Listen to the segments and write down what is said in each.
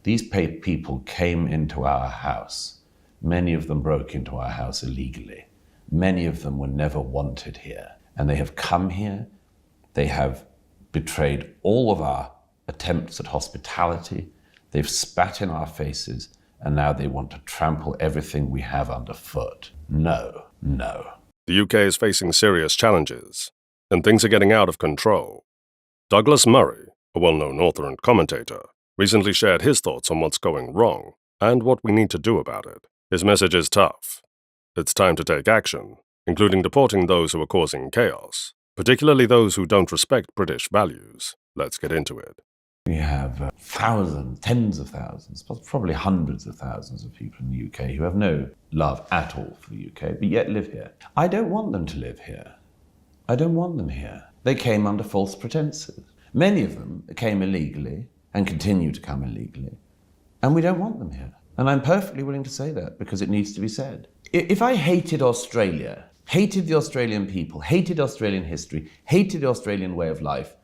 These people came into our house. Many of them broke into our house illegally. Many of them were never wanted here. And they have come here. They have betrayed all of our attempts at hospitality. They've spat in our faces. And now they want to trample everything we have underfoot. No, no. The UK is facing serious challenges, and things are getting out of control. Douglas Murray, a well-known author and commentator, recently shared his thoughts on what's going wrong and what we need to do about it. His message is tough. It's time to take action, including deporting those who are causing chaos, particularly those who don't respect British values. Let's get into it. We have thousands, tens of thousands, probably hundreds of thousands of people in the UK who have no love at all for the UK, but yet live here. I don't want them to live here. I don't want them here. They came under false pretenses. Many of them came illegally and continue to come illegally, and we don't want them here. And I'm perfectly willing to say that because it needs to be said. If I hated Australia, hated the Australian people, hated Australian history, hated the Australian way of life,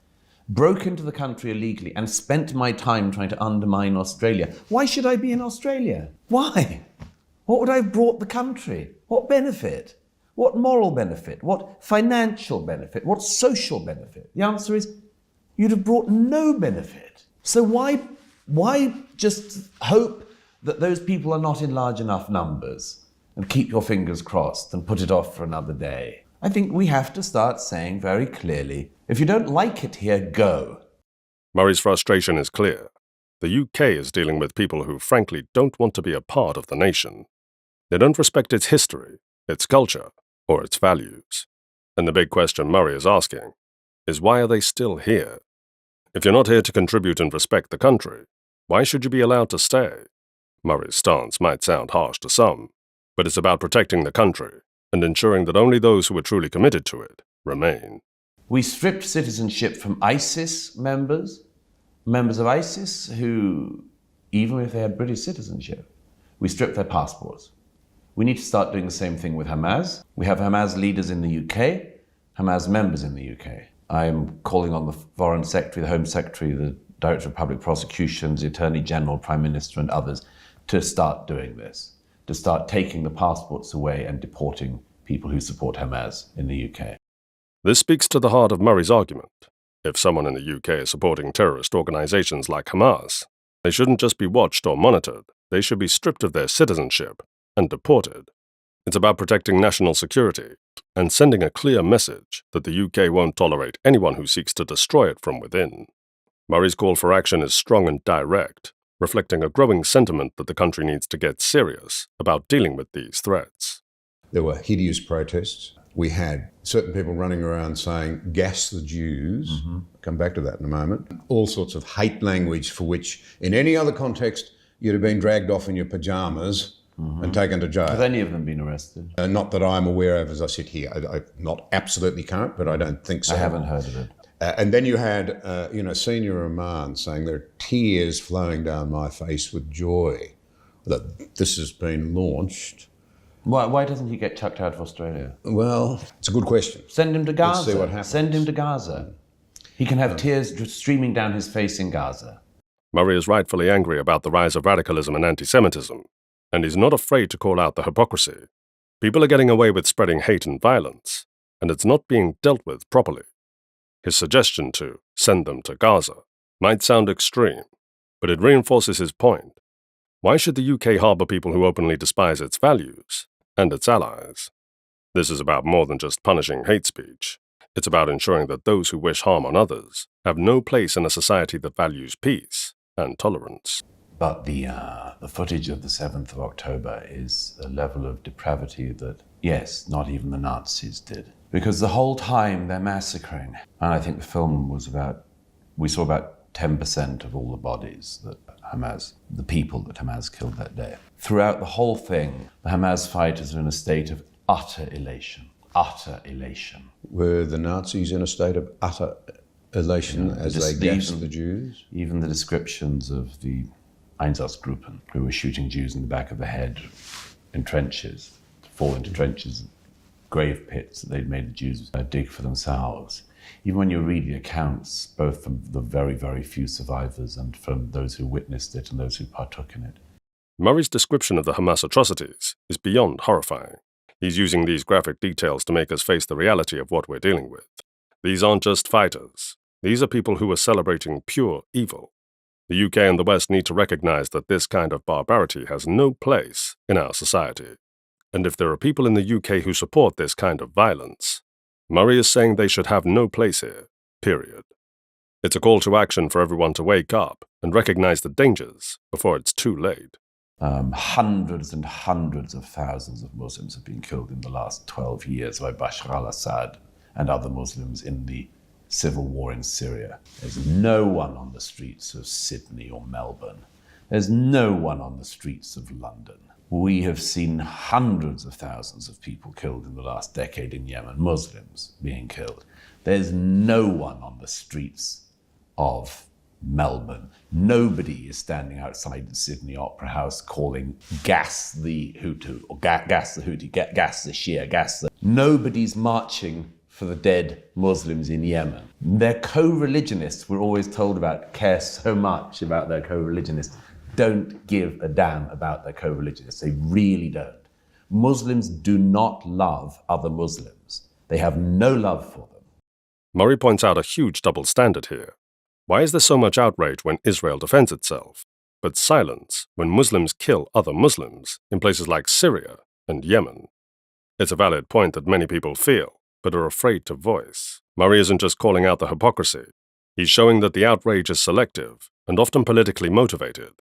broke into the country illegally and spent my time trying to undermine Australia, why should I be in Australia? Why? What would I have brought the country? What benefit? What moral benefit? What financial benefit? What social benefit? The answer is you'd have brought no benefit. So why just hope that those people are not in large enough numbers and keep your fingers crossed and put it off for another day? I think we have to start saying very clearly, if you don't like it here, go. Murray's frustration is clear. The UK is dealing with people who frankly don't want to be a part of the nation. They don't respect its history, its culture, or its values. And the big question Murray is asking is, why are they still here? If you're not here to contribute and respect the country, why should you be allowed to stay? Murray's stance might sound harsh to some, but it's about protecting the country and ensuring that only those who are truly committed to it remain. We stripped citizenship from ISIS members of ISIS who, even if they had British citizenship, we stripped their passports. We need to start doing the same thing with Hamas. We have Hamas leaders in the UK, Hamas members in the UK. I'm calling on the Foreign Secretary, the Home Secretary, the Director of Public Prosecutions, the Attorney General, Prime Minister and others to start doing this, to start taking the passports away and deporting people who support Hamas in the UK. This speaks to the heart of Murray's argument. If someone in the UK is supporting terrorist organizations like Hamas, they shouldn't just be watched or monitored. They should be stripped of their citizenship and deported. It's about protecting national security and sending a clear message that the UK won't tolerate anyone who seeks to destroy it from within. Murray's call for action is strong and direct, reflecting a growing sentiment that the country needs to get serious about dealing with these threats. There were hideous protests. We had certain people running around saying, gas the Jews. I'll come back to that in a moment. All sorts of hate language for which, in any other context, you'd have been dragged off in your pajamas and taken to jail. Have any of them been arrested? Not that I'm aware of as I sit here. I'm not absolutely current, but I don't think so. I haven't heard of it. And then you had, Senior Rahman saying there are tears flowing down my face with joy that this has been launched. Why doesn't he get chucked out of Australia? Well, it's a good question. Send him to Gaza. Let's see what happens. Send him to Gaza. He can have tears streaming down his face in Gaza. Murray is rightfully angry about the rise of radicalism and anti-Semitism, and he's not afraid to call out the hypocrisy. People are getting away with spreading hate and violence, and it's not being dealt with properly. His suggestion to send them to Gaza might sound extreme, but it reinforces his point. Why should the UK harbour people who openly despise its values and its allies? This is about more than just punishing hate speech. It's about ensuring that those who wish harm on others have no place in a society that values peace and tolerance. But the footage of the 7th of October is a level of depravity that, yes, not even the Nazis did. Because the whole time they're massacring, and I think the film was we saw about 10% of all the bodies that the people that Hamas killed that day. Throughout the whole thing, the Hamas fighters are in a state of utter elation. Utter elation. Were the Nazis in a state of utter elation as they gassed the Jews? Even the descriptions of the Einsatzgruppen, who were shooting Jews in the back of the head in trenches, to fall into trenches, grave pits that they'd made the Jews dig for themselves. Even when you read the accounts, both from the very, very few survivors and from those who witnessed it and those who partook in it. Murray's description of the Hamas atrocities is beyond horrifying. He's using these graphic details to make us face the reality of what we're dealing with. These aren't just fighters. These are people who are celebrating pure evil. The UK and the West need to recognize that this kind of barbarity has no place in our society. And if there are people in the UK who support this kind of violence, Murray is saying they should have no place here, period. It's a call to action for everyone to wake up and recognize the dangers before it's too late. Hundreds and hundreds of thousands of Muslims have been killed in the last 12 years by Bashar al-Assad and other Muslims in the civil war in Syria. There's no one on the streets of Sydney or Melbourne. There's no one on the streets of London. We have seen hundreds of thousands of people killed in the last decade in Yemen, Muslims being killed. There's no one on the streets of Melbourne. Nobody is standing outside the Sydney Opera House calling gas the Hutu, or gas the Houthi, gas the Shia, gas the... Nobody's marching for the dead Muslims in Yemen. Their co-religionists, we're always told about, care so much about their co-religionists. Don't give a damn about their co-religionists. They really don't. Muslims do not love other Muslims. They have no love for them. Murray points out a huge double standard here. Why is there so much outrage when Israel defends itself, but silence when Muslims kill other Muslims in places like Syria and Yemen? It's a valid point that many people feel, but are afraid to voice. Murray isn't just calling out the hypocrisy. He's showing that the outrage is selective and often politically motivated.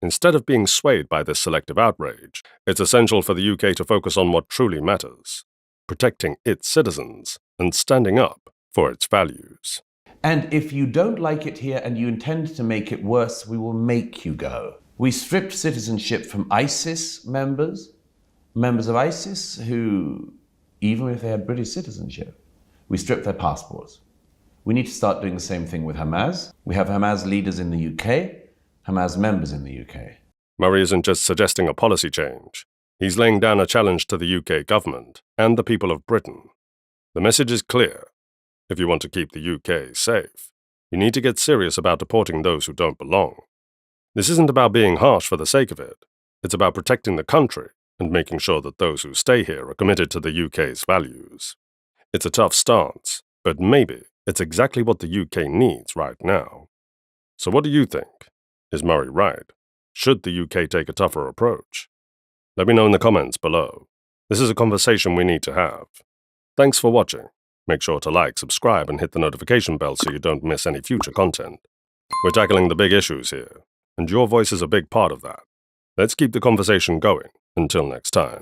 Instead of being swayed by this selective outrage, it's essential for the UK to focus on what truly matters, protecting its citizens and standing up for its values. And if you don't like it here and you intend to make it worse, we will make you go. We stripped citizenship from ISIS members of ISIS who, even if they had British citizenship, we stripped their passports. We need to start doing the same thing with Hamas. We have Hamas leaders in the UK, Hamas members in the UK. Murray isn't just suggesting a policy change. He's laying down a challenge to the UK government and the people of Britain. The message is clear. If you want to keep the UK safe, you need to get serious about deporting those who don't belong. This isn't about being harsh for the sake of it. It's about protecting the country and making sure that those who stay here are committed to the UK's values. It's a tough stance, but maybe it's exactly what the UK needs right now. So what do you think? Is Murray right? Should the UK take a tougher approach? Let me know in the comments below. This is a conversation we need to have. Thanks for watching. Make sure to like, subscribe, and hit the notification bell so you don't miss any future content. We're tackling the big issues here, and your voice is a big part of that. Let's keep the conversation going. Until next time.